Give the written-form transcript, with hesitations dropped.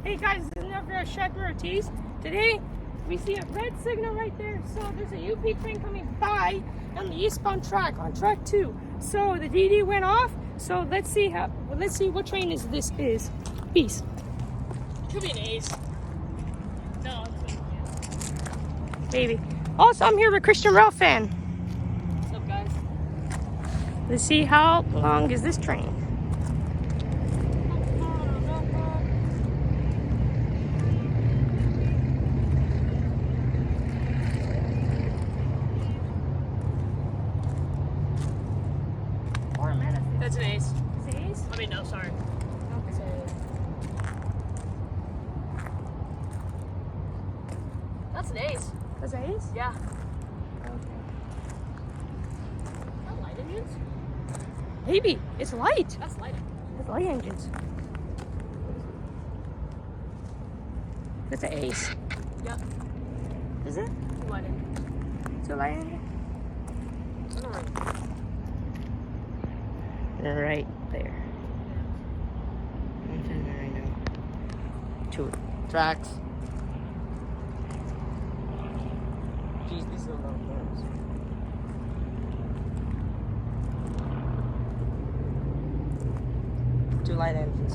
Hey guys, this is another Sd70ACe. Today we see a red signal right there. So there's a UP train coming by on the eastbound track, on track 2. So the DD went off. So let's see what train this is. Peace. Could be an ace. No, it's Maybe. Also, I'm here with Christian Rail fan. what's up, guys? Let's see how long is this train. That's an ace. Is it ace? I mean, no, sorry. It's an ace. That's an ace. That's an ace? Yeah. Okay. That light engines? Maybe. It's light. That's light engines. It's light engines. That's an ace. Yep. Is it? Two light engines. It's a light engine? I don't know. Right there. Right now. 2 tracks. Jeez, these are a lot of cars. Two light engines.